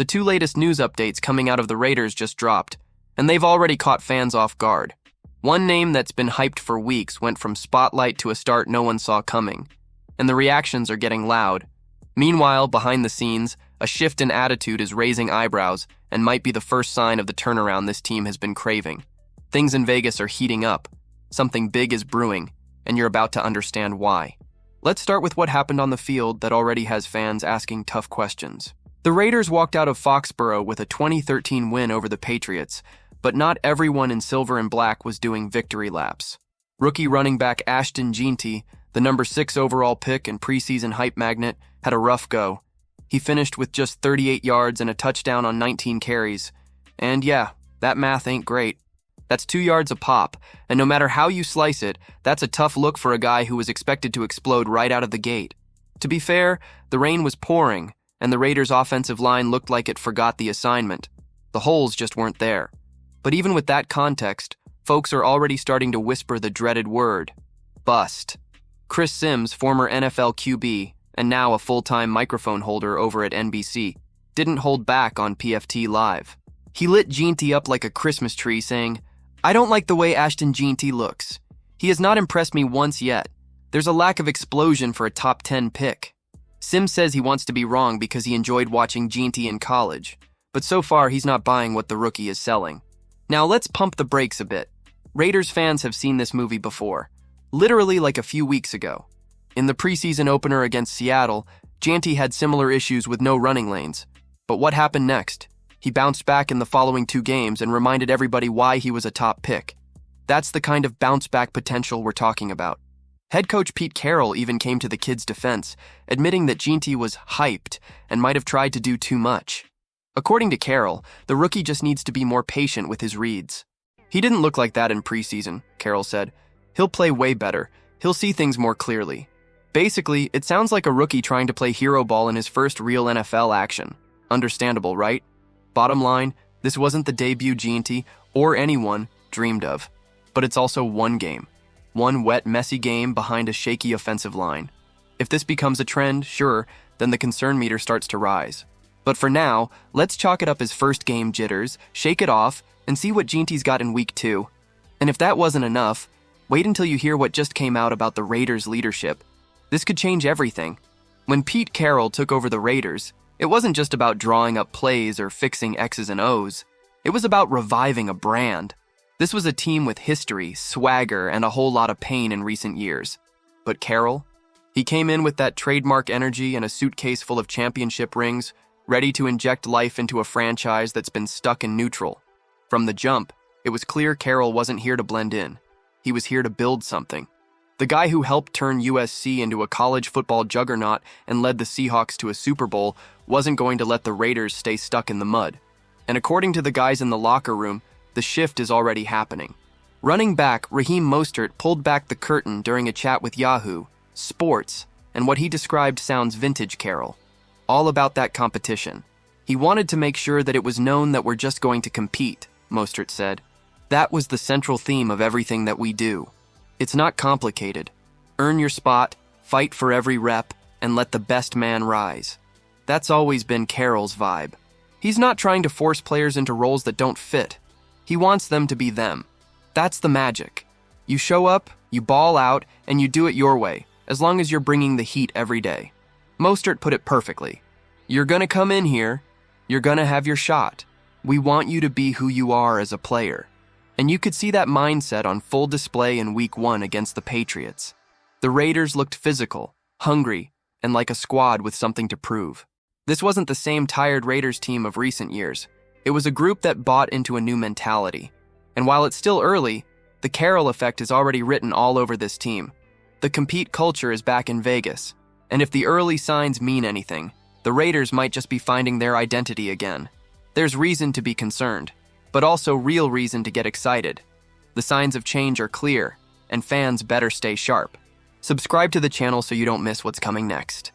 The two latest news updates coming out of the Raiders just dropped, and they've already caught fans off guard. One name that's been hyped for weeks went from spotlight to a start no one saw coming, and the reactions are getting loud. Meanwhile, behind the scenes, a shift in attitude is raising eyebrows and might be the first sign of the turnaround this team has been craving. Things in Vegas are heating up. Something big is brewing, and you're about to understand why. Let's start with what happened on the field that already has fans asking tough questions. The Raiders walked out of Foxborough with a 2013 win over the Patriots, but not everyone in silver and black was doing victory laps. Rookie running back Ashton Jeanty, the number 6 overall pick and preseason hype magnet, had a rough go. He finished with just 38 yards and a touchdown on 19 carries. And yeah, that math ain't great. That's 2 yards a pop, and no matter how you slice it, that's a tough look for a guy who was expected to explode right out of the gate. To be fair, the rain was pouring, and the Raiders' offensive line looked like it forgot the assignment. The holes just weren't there. But even with that context, folks are already starting to whisper the dreaded word: bust. Chris Sims, former NFL QB, and now a full-time microphone holder over at NBC, didn't hold back on PFT Live. He lit Jeanty up like a Christmas tree, saying, "I don't like the way Ashton Jeanty looks. He has not impressed me once yet. There's a lack of explosion for a top 10 pick." Sims says he wants to be wrong because he enjoyed watching Jeanty in college, but so far he's not buying what the rookie is selling. Now let's pump the brakes a bit. Raiders fans have seen this movie before, literally like a few weeks ago. In the preseason opener against Seattle, Jeanty had similar issues with no running lanes. But what happened next? He bounced back in the following 2 games and reminded everybody why he was a top pick. That's the kind of bounce-back potential we're talking about. Head coach Pete Carroll even came to the kid's defense, admitting that Jeanty was hyped and might have tried to do too much. According to Carroll, the rookie just needs to be more patient with his reads. "He didn't look like that in preseason," Carroll said. "He'll play way better. He'll see things more clearly." Basically, it sounds like a rookie trying to play hero ball in his first real NFL action. Understandable, right? Bottom line, this wasn't the debut Jeanty, or anyone, dreamed of. But it's also one game. One wet, messy game behind a shaky offensive line. If this becomes a trend, sure, then the concern meter starts to rise. But for now, let's chalk it up as first game jitters, shake it off, and see what Jeanty's got in week 2. And if that wasn't enough, wait until you hear what just came out about the Raiders' leadership. This could change everything. When Pete Carroll took over the Raiders, it wasn't just about drawing up plays or fixing X's and O's. It was about reviving a brand. This was a team with history, swagger, and a whole lot of pain in recent years. But Carroll? He came in with that trademark energy and a suitcase full of championship rings, ready to inject life into a franchise that's been stuck in neutral. From the jump, it was clear Carroll wasn't here to blend in. He was here to build something. The guy who helped turn USC into a college football juggernaut and led the Seahawks to a Super Bowl wasn't going to let the Raiders stay stuck in the mud. And according to the guys in the locker room, the shift is already happening. Running back Raheem Mostert pulled back the curtain during a chat with Yahoo Sports, and what he described sounds vintage Carroll. All about that competition. He wanted to make sure that it was known that we're just going to compete, Mostert said. That was the central theme of everything that we do. It's not complicated. Earn your spot, fight for every rep, and let the best man rise. That's always been Carroll's vibe. He's not trying to force players into roles that don't fit. He wants them to be them. That's the magic. You show up, you ball out, and you do it your way, as long as you're bringing the heat every day. Mostert put it perfectly. You're gonna come in here, you're gonna have your shot. We want you to be who you are as a player. And you could see that mindset on full display in week 1 against the Patriots. The Raiders looked physical, hungry, and like a squad with something to prove. This wasn't the same tired Raiders team of recent years. It was a group that bought into a new mentality. And while it's still early, the Carroll effect is already written all over this team. The compete culture is back in Vegas. And if the early signs mean anything, the Raiders might just be finding their identity again. There's reason to be concerned, but also real reason to get excited. The signs of change are clear, and fans better stay sharp. Subscribe to the channel so you don't miss what's coming next.